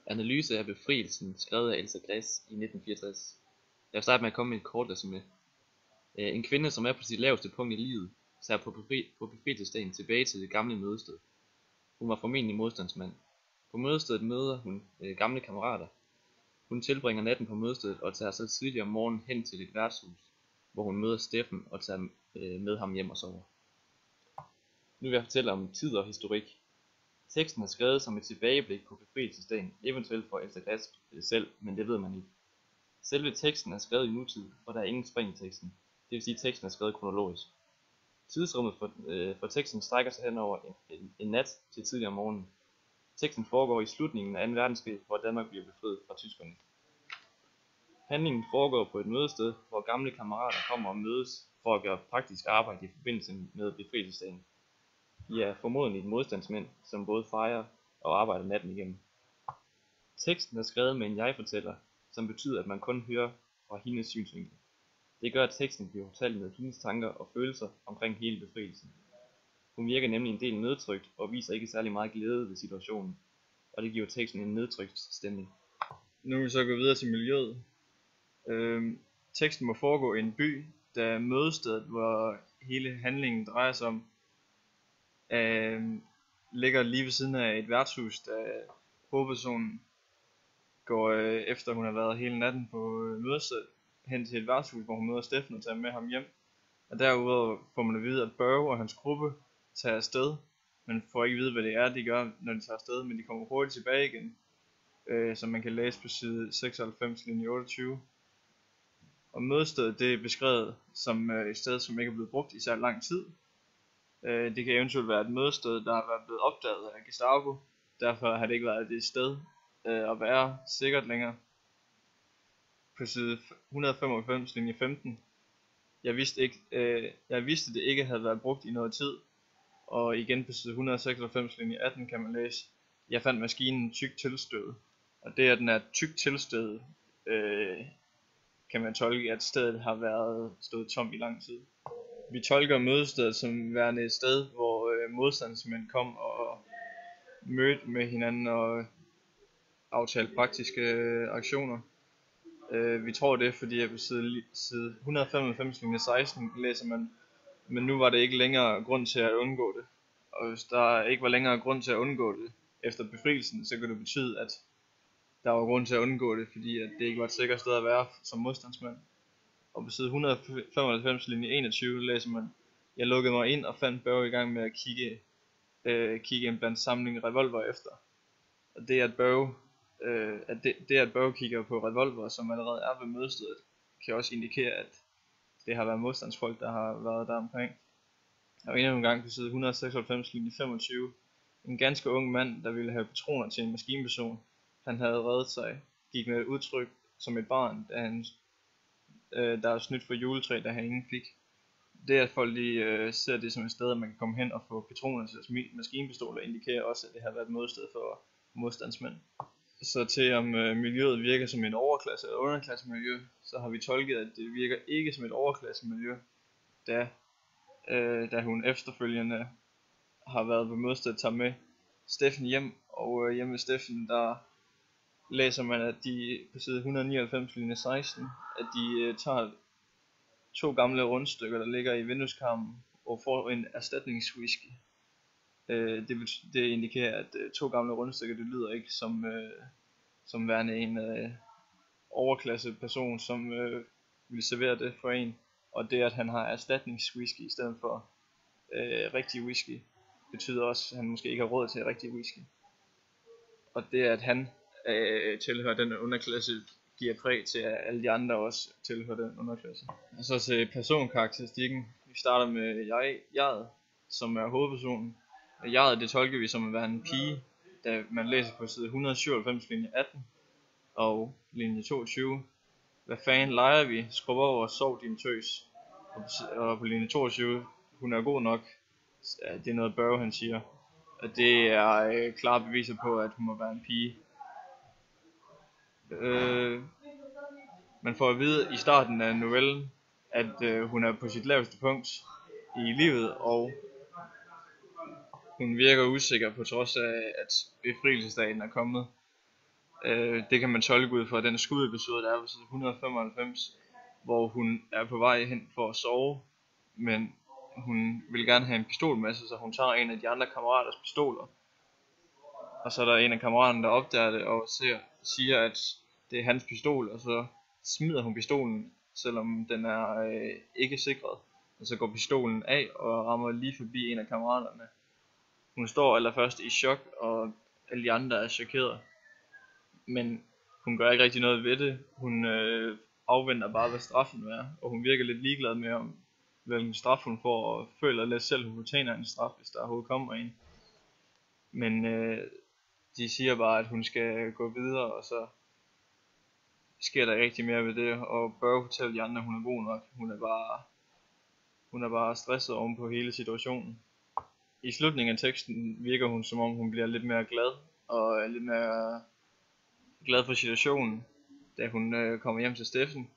Analyse af befrielsen, skrevet af Elsa Gress i 1964. Jeg vil starte med at komme med et kort resumé. En kvinde, som er på sit laveste punkt i livet, tager på befrielsesdagen tilbage til det gamle mødested. Hun var formentlig modstandsmand. På mødestedet møder hun gamle kammerater. Hun tilbringer natten på mødestedet og tager så tidligt om morgenen hen til et værtshus, hvor hun møder Steffen og tager med ham hjem og sover. Nu vil jeg fortælle om tid og historik. Teksten er skrevet som et tilbageblik på befrielsesdagen, eventuelt for Elsa Gress selv, men det ved man ikke. Selve teksten er skrevet i nutid, og der er ingen spring i teksten. Det vil sige, at teksten er skrevet kronologisk. Tidsrummet for teksten strækker sig hen over en nat til tidligere om morgenen. Teksten foregår i slutningen af 2. verdenskrig, hvor Danmark bliver befriet fra tyskerne. Handlingen foregår på et mødested, hvor gamle kammerater kommer og mødes for at gøre praktisk arbejde i forbindelse med befrielsesdagen. De er formodentlig modstandsmænd, som både fejrer og arbejder natten igennem. Teksten er skrevet med en jeg-fortæller, som betyder, at man kun hører fra hendes synsvinkel. Det gør, at teksten bliver fortalt med hendes tanker og følelser omkring hele befrielsen. Hun virker nemlig en del nedtrykt og viser ikke særlig meget glæde ved situationen, og det giver teksten en nedtrykt stemning. Nu vil vi så gå videre til miljøet. Teksten må foregå i en by, da mødestedet, hvor hele handlingen drejer sig om, ligger lige ved siden af et værtshus, da hovedpersonen går efter hun har været hele natten på mødestedet hen til et værtshus, hvor hun møder Steffen og tager med ham hjem. Og derudover får man at vide, at Børge og hans gruppe tager afsted. Man får ikke vide, hvad det er, de gør, når de tager afsted, men de kommer hurtigt tilbage igen, som man kan læse på side 96, linje 28. Og mødestedet, det er beskrevet som et sted, som ikke er blevet brugt i særlig lang tid. Det kan eventuelt være et mødested, der har været blevet opdaget af Gestapo. Derfor har det ikke været et sted at være sikkert længere. På side 195, linje 15. Jeg vidste det ikke havde været brugt i noget tid. Og igen på side 196, linje 18 kan man læse: Jeg fandt maskinen tyk tilstødet. Og det, at den er tyk tilstødet, kan man tolke, at stedet har været stået tom i lang tid. Vi tolker mødestedet som værende et sted, hvor modstandsmænd kom og mødte med hinanden og aftalte praktiske aktioner. Vi tror det, fordi på side 195, linje 16 læser man: Men nu var det ikke længere grund til at undgå det. Og hvis der ikke var længere grund til at undgå det efter befrielsen, så kunne det betyde, at der var grund til at undgå det, fordi at det ikke var et sikkert sted at være som modstandsmand. Og på side 195, linje 21 læser man: Jeg lukkede mig ind og fandt Børge i gang med at kigge en blandt samling revolver efter. Og det at Børge kigger på revolver, som allerede er ved mødestedet, kan også indikere, at det har været modstandsfolk, der har været der omkring. Og endnu en gang på side 196, linje 25. En ganske ung mand, der ville have patroner til en maskinpistol. Han havde reddet sig, gik med et udtryk som et barn, der er snydt for juletræ, da han ingen fik. Det, at folk ser det som et sted, at man kan komme hen og få patroner til maskinpistoler, indikerer også, at det har været et mødested for modstandsmænd. Så til om miljøet virker som et overklasse- eller underklassemiljø, så har vi tolket, at det virker ikke som et overklassemiljø, da hun efterfølgende har været ved mødestedet, tager med Steffen hjem, og hjemme ved Steffen, der læser man, at de på side 199, linje 16, at de tager 2 gamle rundstykker, der ligger i vindueskarmen, og får en erstatningswhisky. Det indikerer, at 2 gamle rundstykker, det lyder ikke som værende en overklasse person, som vil servere det for en. Og det, at han har erstatningswhisky i stedet for rigtig whisky, betyder også, at han måske ikke har råd til rigtig whisky. Og det, at han tilhører den underklasse, giver præg til, at alle de andre også tilhører den underklasse. Og så til personkarakteristikken. Vi starter med jeget, som er hovedpersonen. Jeget, det tolker vi som at være en pige, da man læser på side 197, linje 18 og linje 22. Hvad fanden leger vi? Skrub over og sov din tøs. Og på linje 22, hun er god nok. Det er noget Børge, han siger. Og det er klare beviser på, at hun må være en pige. Man får at vide i starten af novellen, at hun er på sit laveste punkt i livet, og hun virker usikker på trods af, at befrielsesdagen er kommet. Det kan man tolke ud fra den skudepisode, der er på side 195, hvor hun er på vej hen for at sove, men hun vil gerne have en pistol med sig, så hun tager en af de andre kammeraters pistoler. Og så er der en af kammeraterne, der opdager det og siger, at det er hans pistol, og så smider hun pistolen, selvom den er ikke sikret. Og så går pistolen af og rammer lige forbi en af kammeraterne. Hun står allerførst i chok, og alle de andre er chokeret. Men hun gør ikke rigtig noget ved det. Hun afventer bare, hvad straffen er, og hun virker lidt ligeglad med, om hvilken straf hun får, og føler lidt selv, hun fortjener en straf, hvis der overhovedet kommer en. Men de siger bare, at hun skal gå videre, og så sker der ikke rigtig mere ved det, og Burrow fortæller de andre, at hun er god nok. Hun er bare stresset oven på hele situationen. I slutningen af teksten virker hun, som om hun bliver lidt mere glad, og lidt mere glad for situationen, da hun kommer hjem til Steffen.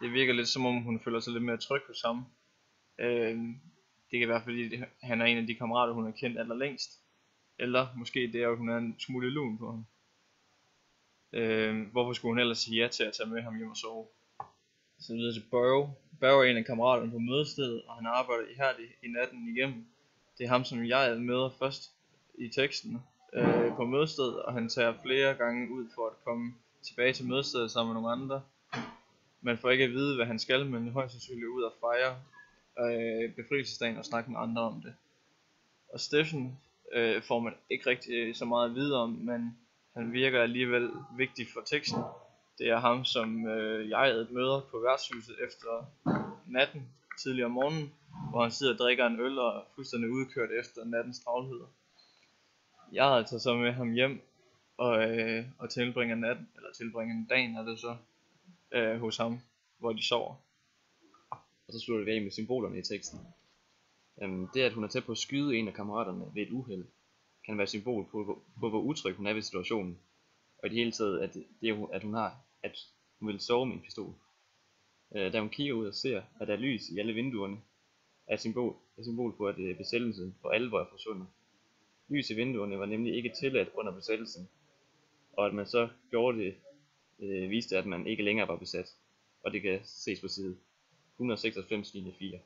Det virker lidt, som om hun føler sig lidt mere tryg hos ham. Det kan være, fordi han er en af de kammerater, hun har kendt allerlængst. Eller måske det er, at hun er en smule lun på ham. Hvorfor skulle hun ellers sige ja til at tage med ham hjem og sove? Så videre til Burrow. Burrow er en af kammeraterne på mødestedet, og han arbejder ihærdigt i natten igennem. Det er ham, som jeg møder først i teksten på mødestedet, og han tager flere gange ud for at komme tilbage til mødestedet sammen med nogle andre. Man får ikke at vide, hvad han skal, men højst sandsynligt ud og fejre befrielsesdagen og snakke med andre om det. Og Steffen får man ikke rigtig så meget at vide om, men han virker alligevel vigtig for teksten. Det er ham, som jeg møder på værtshuset efter natten, tidligere om morgenen, hvor han sidder og drikker en øl og er fuldstændig udkørt efter nattens travlhed. Jeg tager så med ham hjem og tilbringer dagen er det så hos ham, hvor de sover. Og så slutter vi af med symbolerne i teksten. Det at hun er tæt på at skyde en af kammeraterne ved et uheld, kan være symbol på hvor utryg hun er ved situationen. Og i det hele taget, at hun vil sove med en pistol. Da hun kigger ud og ser, at der er lys i alle vinduerne, er et symbol på, at besættelsen for alvor er forsvundet. Lys i vinduerne var nemlig ikke tilladt under besættelsen, og at man så gjorde det, viste, at man ikke længere var besat. Og det kan ses på side 196 linje 4.